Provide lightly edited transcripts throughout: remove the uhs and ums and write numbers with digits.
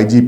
IG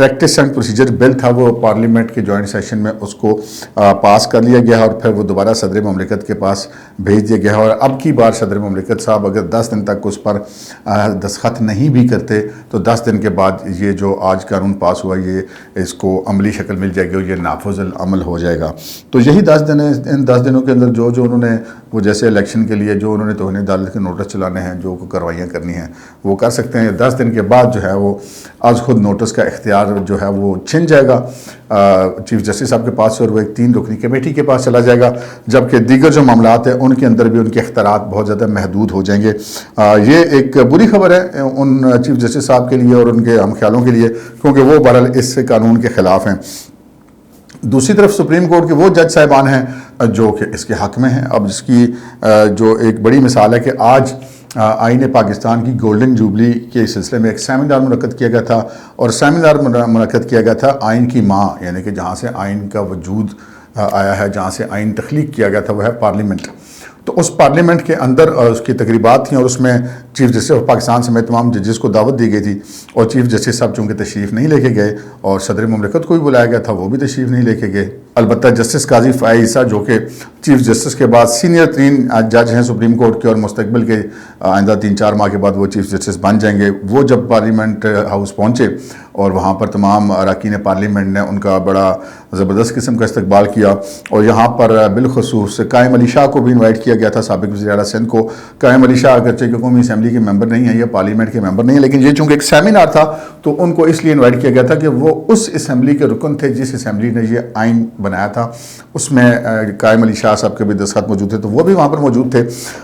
practice and procedure بل تھا وہ parliament کے جوائنٹ سیشن میں اس کو پاس کر لیا گیا اور پھر وہ دوبارہ صدر مملکت کے پاس بھیج دیا گیا اور اب کی بار صدر مملکت صاحب اگر 10 دن تک اس پر دستخط نہیں بھی کرتے تو 10 دن کے بعد یہ جو آج قانون پاس ہوا یہ اس کو عملی شکل مل جائے گی اور یہ نافذ العمل ہو جائے گا. تو یہی 10 دن ہیں. ان 10 دنوں کے اندر جو انہوں نے وہ جیسے الیکشن کے لیے جو انہوں نے توہین عدالت کے نوٹس چلانے ہیں, جو کارروائیاں کرنی ہیں وہ کر سکتے ہیں. 10 دن کے بعد جو ہے وہ از خود نوٹس کا اختیار جو ہے وہ چھن جائے گا چیف جسٹس صاحب کے پاس اور وہ ایک 3 رکنی کمیٹی کے پاس چلا جائے گا, جبکہ دیگر جو معاملات ہیں ان کے اندر بھی ان کے اختیارات بہت زیادہ محدود ہو جائیں گے. یہ ایک بری خبر ہے ان چیف جسٹس صاحب کے لیے اور ان کے ہم خیالوں کے لیے, کیونکہ وہ بہرحال اس قانون کے خلاف ہیں. دوسری طرف سپریم کورٹ کے وہ جج صاحبان ہیں جو کہ اس کے حق میں ہیں. اب اس کی جو ایک بڑی مثال ہے کہ آج آئین پاکستان کی گولڈن جوبلی کے سلسلے میں ایک سیمینار منعقد کیا گیا تھا اور سیمینار منعقد کیا گیا تھا آئین کی ماں, یعنی کہ جہاں سے آئین کا وجود آیا ہے, جہاں سے آئین تخلیق کیا گیا تھا وہ ہے پارلیمنٹ. تو اس پارلیمنٹ کے اندر اس کی تقریبات تھیں اور اس میں چیف جسٹس آف پاکستان سمیت تمام ججز کو دعوت دی گئی تھی اور چیف جسٹس صاحب چونکہ تشریف نہیں لے کے گئے اور صدر مملکت کو بھی بلایا گیا تھا وہ بھی تشریف نہیں لے کے گئے. البتہ جسٹس قاضی فائز عیسیٰ جو کہ چیف جسٹس کے بعد سینئر ترین جج ہیں سپریم کورٹ کے اور مستقبل کے آئندہ 3-4 ماہ کے بعد وہ چیف جسٹس بن جائیں گے, وہ جب پارلیمنٹ ہاؤس پہنچے اور وہاں پر تمام اراکین پارلیمنٹ نے ان کا بڑا زبردست قسم کا استقبال کیا اور یہاں پر بالخصوص قائم علی شاہ کو بھی انوائٹ کیا گیا تھا, سابق وزیر اعلیٰ سندھ کو. قائم علی شاہ اگرچہ کہ قومی اسمبلی کے ممبر نہیں ہیں یا پارلیمنٹ کے ممبر نہیں ہیں, لیکن یہ چونکہ ایک سیمینار تھا تو ان کو اس لیے انوائٹ کیا گیا تھا کہ وہ اس اسمبلی کے رکن تھے جس اسمبلی نے یہ آئین بنایا تھا. اس میں قائم علی شاہ صاحب کے بھی دستخط موجود تھے تو وہ بھی وہاں پر موجود تھے.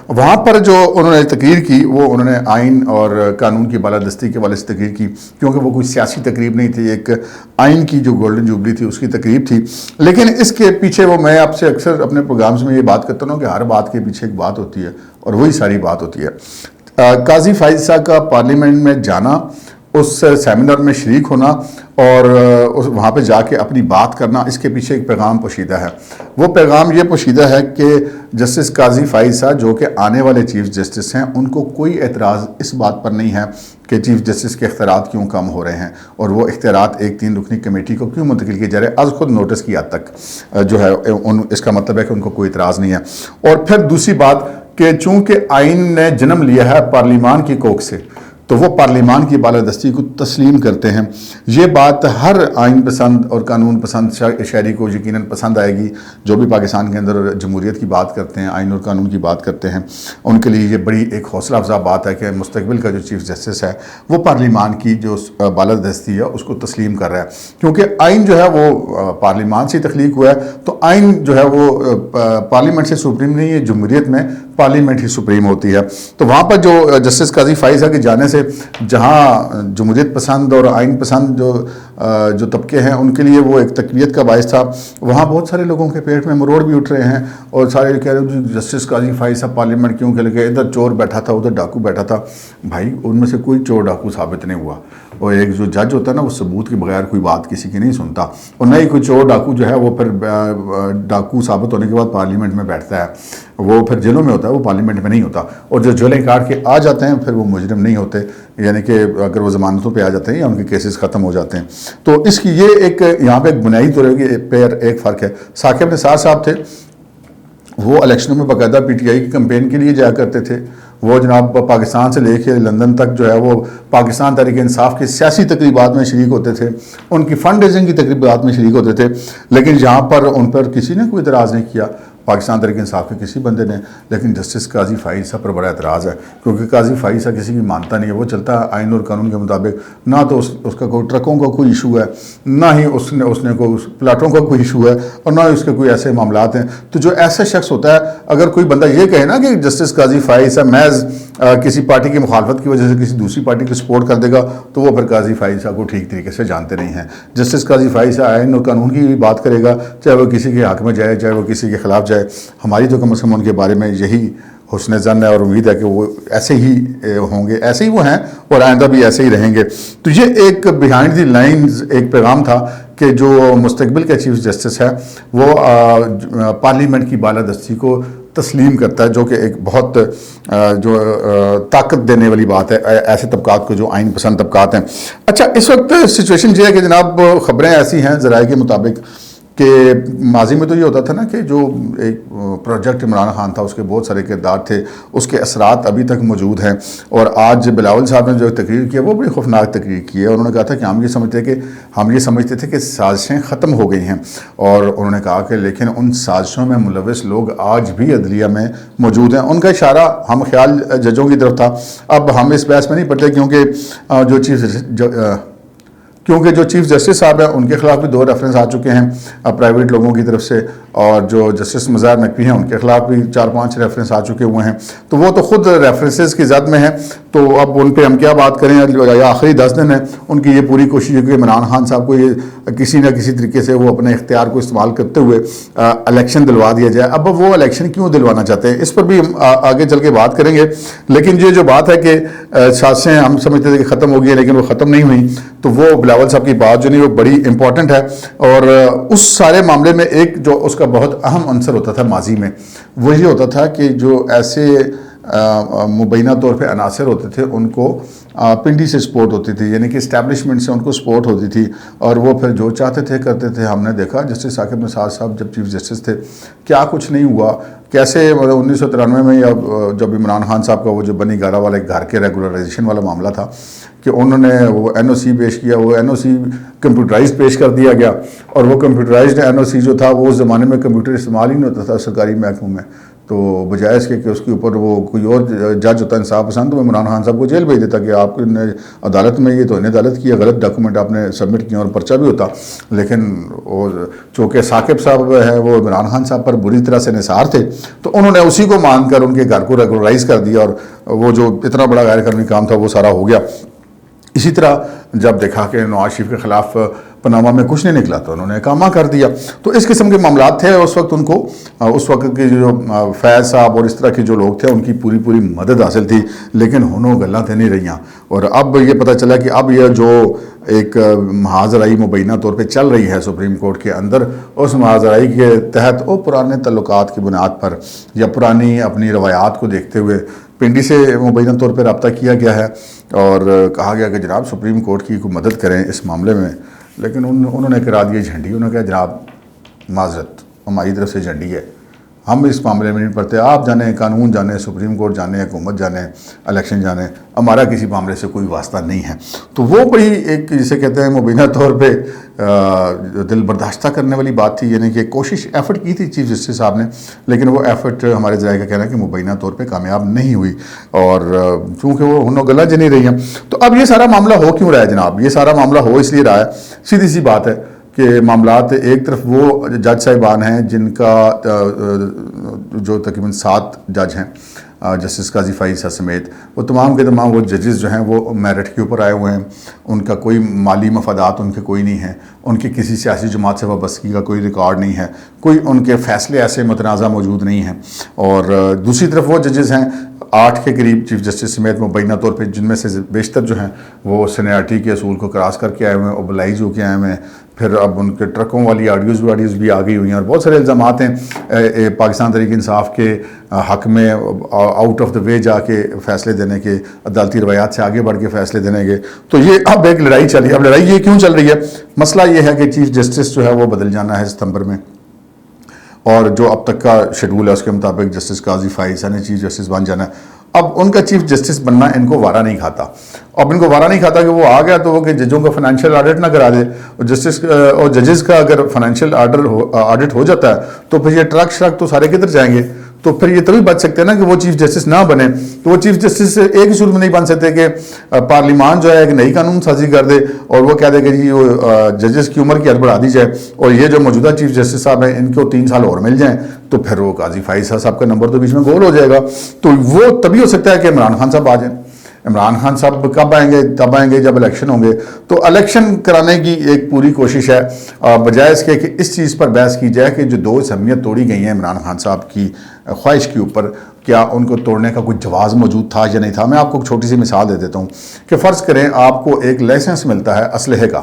وہاں پر جو انہوں نے تقریر کی وہ انہوں نے آئین اور قانون کی بالادستی کے والے سے تقریر کی, کیونکہ وہ کوئی سیاسی تقریب نہیں تھی, ایک آئین کی جو گولڈن جوبلی تھی اس کی تقریب تھی. لیکن اس کے پیچھے وہ میں آپ سے اکثر اپنے پروگرامز میں یہ بات کرتا ہوں کہ ہر بات کے پیچھے ایک بات ہوتی ہے اور وہی ساری بات ہوتی ہے. قاضی فائز عیسیٰ کا پارلیمنٹ میں جانا, اس سیمینار میں شریک ہونا اور وہاں پہ جا کے اپنی بات کرنا, اس کے پیچھے ایک پیغام پوشیدہ ہے. وہ پیغام یہ پوشیدہ ہے کہ جسٹس قاضی فائز عیسیٰ جو کہ آنے والے چیف جسٹس ہیں ان کو کوئی اعتراض اس بات پر نہیں ہے کہ چیف جسٹس کے اختیارات کیوں کم ہو رہے ہیں اور وہ اختیارات ایک 3 رکنی کمیٹی کو کیوں منتقل کیے جا رہے ہیں از خود نوٹس کی حد تک جو ہے اس کا مطلب ہے کہ ان کو کوئی اعتراض نہیں ہے. اور پھر دوسری بات کہ چونکہ آئین نے جنم لیا ہے پارلیمان کی کوکھ سے تو وہ پارلیمان کی بالادستی کو تسلیم کرتے ہیں. یہ بات ہر آئین پسند اور قانون پسند شہری کو یقیناً پسند آئے گی جو بھی پاکستان کے اندر جمہوریت کی بات کرتے ہیں, آئین اور قانون کی بات کرتے ہیں. ان کے لیے یہ بڑی ایک حوصلہ افزا بات ہے کہ مستقبل کا جو چیف جسٹس ہے وہ پارلیمان کی جو بالادستی ہے اس کو تسلیم کر رہا ہے, کیونکہ آئین جو ہے وہ پارلیمان سے تخلیق ہوا ہے. تو آئین جو ہے وہ پارلیمنٹ سے سپریم نہیں ہے, جمہوریت میں پارلیمنٹ ہی سپریم ہوتی ہے. تو وہاں پر جو جسٹس قاضی فائز عیسیٰ کے جانے سے جہاں جمہوریت پسند اور آئین پسند جو طبقے ہیں ان کے لیے وہ ایک تقویت کا باعث تھا, وہاں بہت سارے لوگوں کے پیٹ میں مروڑ بھی اٹھ رہے ہیں اور سارے کہہ رہے ہیں جسٹس قاضی فائز عیسیٰ پارلیمنٹ کیوں کہ لگے ادھر چور بیٹھا تھا ادھر ڈاکو بیٹھا تھا. بھائی ان میں سے کوئی چور ڈاکو ثابت نہیں ہوا, اور ایک جو جج ہوتا ہے نا وہ ثبوت کے بغیر کوئی بات کسی کی نہیں سنتا, اور نہ ہی کوئی چور ڈاکو جو ہے وہ پھر ڈاکو ثابت ہونے کے بعد پارلیمنٹ میں بیٹھتا ہے, وہ پھر جیلوں میں ہوتا ہے, وہ پارلیمنٹ میں نہیں ہوتا. اور جو جیلیں کاٹ کے آ جاتے ہیں پھر وہ مجرم نہیں ہوتے, یعنی کہ اگر وہ ضمانتوں پہ آ جاتے ہیں یا ان کے کیسز ختم ہو جاتے ہیں. تو اس کی یہ ایک یہاں پہ ایک بنیادی طور پر ایک فرق ہے. ثاقب نثار صاحب تھے, وہ الیکشنوں میں باقاعدہ پی ٹی آئی کی کمپین کے لیے جایا کرتے تھے. وہ جناب پاکستان سے لے کے لندن تک جو ہے وہ پاکستان تحریک انصاف کے سیاسی تقریبات میں شریک ہوتے تھے, ان کی فنڈ ریزنگ کی تقریبات میں شریک ہوتے تھے, لیکن یہاں پر ان پر کسی نے کوئی اعتراض نہیں کیا پاکستان تحریک انصاف کے کسی بندے نے. لیکن جسٹس قاضی فائز عیسیٰ پر بڑا اعتراض ہے, کیونکہ قاضی فائز عیسیٰ کسی کی مانتا نہیں ہے, وہ چلتا ہے آئین اور قانون کے مطابق. نہ تو اس کا کوئی ٹرکوں کا کوئی ایشو ہے, نہ ہی اس نے کوئی پلاٹوں کا کوئی ایشو ہے, اور نہ ہی اس کے کوئی ایسے معاملات ہیں. تو جو ایسا شخص ہوتا ہے, اگر کوئی بندہ یہ کہے نا کہ جسٹس قاضی فائز عیسیٰ محض کسی پارٹی کی مخالفت کی وجہ سے کسی دوسری پارٹی کو سپورٹ کر دے گا, تو وہ پھر قاضی فائز عیسیٰ کو ٹھیک طریقے سے جانتے نہیں ہیں. جسٹس قاضی فائز عیسیٰ آئین اور قانون کی بھی بات کرے گا, چاہے وہ کسی کے حق میں جائے چاہے وہ کسی کے خلاف جائے. ہماری تو کم از کم ان کے بارے میں یہی حسن ظن ہے اور امید ہے کہ وہ ایسے ہی ہوں گے, ایسے ہی وہ ہیں اور آئندہ بھی ایسے ہی رہیں گے. تو یہ ایک بیہائنڈ دی لائنز ایک پیغام تھا کہ جو مستقبل کا چیف جسٹس ہے وہ پارلیمنٹ کی بالادستی کو تسلیم کرتا ہے، جو کہ ایک بہت جو طاقت دینے والی بات ہے ایسے طبقات کو جو آئین پسند طبقات ہیں۔ اچھا، اس وقت سچویشن یہ ہے کہ جناب خبریں ایسی ہیں ذرائع کے مطابق کہ ماضی میں تو یہ ہوتا تھا نا کہ جو ایک پروجیکٹ عمران خان تھا اس کے بہت سارے کردار تھے، اس کے اثرات ابھی تک موجود ہیں۔ اور آج بلاول صاحب نے جو تقریر کی ہے وہ بڑی خوفناک تقریر کی ہے۔ انہوں نے کہا تھا کہ ہم یہ سمجھتے تھے کہ سازشیں ختم ہو گئی ہیں، اور انہوں نے کہا کہ لیکن ان سازشوں میں ملوث لوگ آج بھی عدلیہ میں موجود ہیں۔ ان کا اشارہ ہم خیال ججوں کی طرف تھا۔ اب ہم اس بحث میں نہیں پڑتے کیونکہ جو چیف جسٹس صاحب ہیں ان کے خلاف بھی 2 ریفرنس آ چکے ہیں پرائیویٹ لوگوں کی طرف سے، اور جو جسٹس مظاہر نقوی ہیں ان کے خلاف بھی 4-5 ریفرنس آ چکے ہوئے ہیں، تو وہ تو خود ریفرنسز کی زد میں ہیں۔ تو اب ان پہ ہم کیا بات کریں، یا آخری 10 دن ہیں ان کی یہ پوری کوشش ہے کہ عمران خان صاحب کو یہ کسی نہ کسی طریقے سے وہ اپنے اختیار کو استعمال کرتے ہوئے الیکشن دلوا دیا جائے۔ اب وہ الیکشن کیوں دلوانا چاہتے ہیں اس پر بھی ہم آگے چل کے بات کریں گے، لیکن یہ جو بات ہے کہ سازشیں ہم سمجھتے تھے کہ ختم ہو گئی ہیں لیکن وہ ختم نہیں ہوئی، تو وہ بلاول صاحب کی بات جو نہیں وہ بڑی امپورٹنٹ ہے۔ اور اس سارے معاملے میں ایک جو اس کا بہت اہم عنصر ہوتا تھا ماضی میں، وہ یہ ہوتا تھا کہ جو ایسے مبینہ طور پہ عناصر ہوتے تھے ان کو پنڈی سے سپورٹ ہوتی تھی، یعنی کہ اسٹیبلشمنٹ سے ان کو سپورٹ ہوتی تھی، اور وہ پھر جو چاہتے تھے کرتے تھے۔ ہم نے دیکھا جسٹس ثاقب نثار صاحب جب چیف جسٹس تھے کیا کچھ نہیں ہوا، کیسے 1993 میں جب عمران خان صاحب کا وہ جو بنی گارہ والے گھر کے ریگولرائزیشن والا معاملہ تھا کہ انہوں نے وہ این او سی پیش کیا، وہ این او سی کمپیوٹرائز پیش کر دیا گیا، اور وہ کمپیوٹرائزڈ این او سی جو تھا وہ اس زمانے میں کمپیوٹر استعمال ہی نہیں ہوتا تھا سرکاری محکموں میں، تو بجائے اس کے کہ اس کے اوپر وہ کوئی اور جج ہوتا انصاف پسند تو وہ عمران خان صاحب کو جیل بھیج دیتا کہ آپ نے عدالت میں یہ تو انہیں عدالت کیا، غلط ڈاکومنٹ آپ نے سبمٹ کیا اور پرچہ بھی ہوتا۔ لیکن وہ چونکہ ثاقب صاحب ہے وہ عمران خان صاحب پر بری طرح سے نثار تھے، تو انہوں نے اسی کو مان کر ان کے گھر کو ریگولرائز کر دیا، اور وہ جو اتنا بڑا غیر قانونی کام تھا وہ سارا ہو گیا۔ اسی طرح جب دیکھا کہ نواز شریف کے خلاف پاناما میں کچھ نہیں نکلا تو انہوں نے اقامہ کر دیا۔ تو اس قسم کے معاملات تھے اس وقت، ان کو اس وقت کے جو فیض صاحب اور اس طرح کے جو لوگ تھے ان کی پوری مدد حاصل تھی، لیکن ہنوں گلاں تے نہیں رہیاں۔ اور اب یہ پتہ چلا کہ اب یہ جو ایک محاذرائی مبینہ طور پہ چل رہی ہے سپریم کورٹ کے اندر، اس محاذرائی کے تحت وہ پرانے تعلقات کی بنیاد پر یا پرانی اپنی روایات کو دیکھتے ہوئے پنڈی سے مبینہ طور پہ رابطہ کیا گیا ہے، اور کہا گیا کہ جناب سپریم کورٹ کی کوئی مدد کریں اس معاملے میں، لیکن انہوں نے کرا دی جھنڈی۔ انہوں نے کہا جناب معذرت ہماری طرف سے جھنڈی ہے، ہم اس معاملے میں نہیں پڑتے، آپ جانیں، قانون جانیں، سپریم کورٹ جانیں، حکومت جانیں، الیکشن جانیں، ہمارا کسی معاملے سے کوئی واسطہ نہیں ہے۔ تو وہ بڑی ایک جسے کہتے ہیں مبینہ طور پہ دل برداشتہ کرنے والی بات تھی، یعنی کہ کوشش ایفرٹ کی تھی چیف جسٹس صاحب نے، لیکن وہ ایفرٹ ہمارے ذرائع کا کہنا ہے کہ مبینہ طور پہ کامیاب نہیں ہوئی، اور چونکہ وہ ہنوں گلہ جنی رہی ہیں۔ تو اب یہ سارا معاملہ ہو کیوں رہا ہے جناب؟ یہ سارا معاملہ ہو اس لیے رہا ہے، سیدھی سی بات ہے کہ معاملات ایک طرف وہ جج صاحبان ہیں جن کا جو تقریباً 7 جج ہیں جسٹس قاضی فائز صاحب سمیت، وہ تمام کے تمام وہ ججز جو ہیں وہ میرٹ کے اوپر آئے ہوئے ہیں، ان کا کوئی مالی مفادات ان کے کوئی نہیں ہیں، ان کی کسی سیاسی جماعت سے وابستگی کا کوئی ریکارڈ نہیں ہے، کوئی ان کے فیصلے ایسے متنازع موجود نہیں ہیں۔ اور دوسری طرف وہ ججز ہیں 8 کے قریب چیف جسٹس سمیت مبینہ طور پہ، جن میں سے بیشتر جو ہیں وہ سینیارٹی کے اصول کو کراس کر کے آئے ہوئے ہیں، اوبلائز ہو کے آئے ہوئے ہیں۔ پھر اب ان کے ٹرکوں والی آڈیوز بھی آ گئی ہوئی ہیں، اور بہت سارے الزامات ہیں پاکستان تحریک انصاف کے حق میں آؤٹ آف دا وے جا کے فیصلے دینے کے، عدالتی روایات سے آگے بڑھ کے فیصلے دینے کے۔ تو یہ اب ایک لڑائی چلی ہے۔ اب لڑائی یہ کیوں چل رہی ہے؟ مسئلہ یہ ہے کہ چیف جسٹس جو ہے وہ بدل جانا ہے ستمبر میں، اور جو اب تک کا شیڈول ہے اس کے مطابق جسٹس قاضی فائز نے چیف جسٹس بن جانا ہے۔ اب ان کا چیف جسٹس بننا ان کو وارا نہیں کھاتا، اب ان کو وارا نہیں کھاتا کہ وہ آ گیا تو وہ کہ ججوں کا فائنینشیل آڈٹ نہ کرا دے، اور ججز کا اگر فائنینشیل آڈٹ ہو جاتا ہے تو پھر یہ ٹرک شرک تو سارے کدھر جائیں گے؟ تو پھر یہ تبھی بچ سکتے ہیں نا کہ وہ چیف جسٹس نہ بنے۔ تو وہ چیف جسٹس ایک ہی صورت میں نہیں بن سکتے کہ پارلیمان جو ہے ایک نئی قانون سازی کر دے اور وہ کہہ دے کہ جی ججز کی عمر کی حد بڑھا دی جائے، اور یہ جو موجودہ چیف جسٹس صاحب ہیں ان کو 3 سال اور مل جائیں، تو پھر وہ قاضی فائز صاحب کا نمبر تو بیچ میں گول ہو جائے گا۔ تو وہ تبھی ہو سکتا ہے کہ عمران خان صاحب آ جائیں۔ عمران خان صاحب کب آئیں گے؟ تب آئیں گے جب الیکشن ہوں گے۔ تو الیکشن کرانے کی ایک پوری کوشش ہے، بجائے اس کے کہ اس چیز پر بحث کی جائے کہ جو 2 اسمبلیاں توڑی گئی ہیں عمران خان صاحب کی خواہش کے اوپر، کیا ان کو توڑنے کا کوئی جواز موجود تھا یا نہیں تھا؟ میں آپ کو ایک چھوٹی سی مثال دے دیتا ہوں کہ فرض کریں آپ کو ایک لائسنس ملتا ہے اسلحے کا،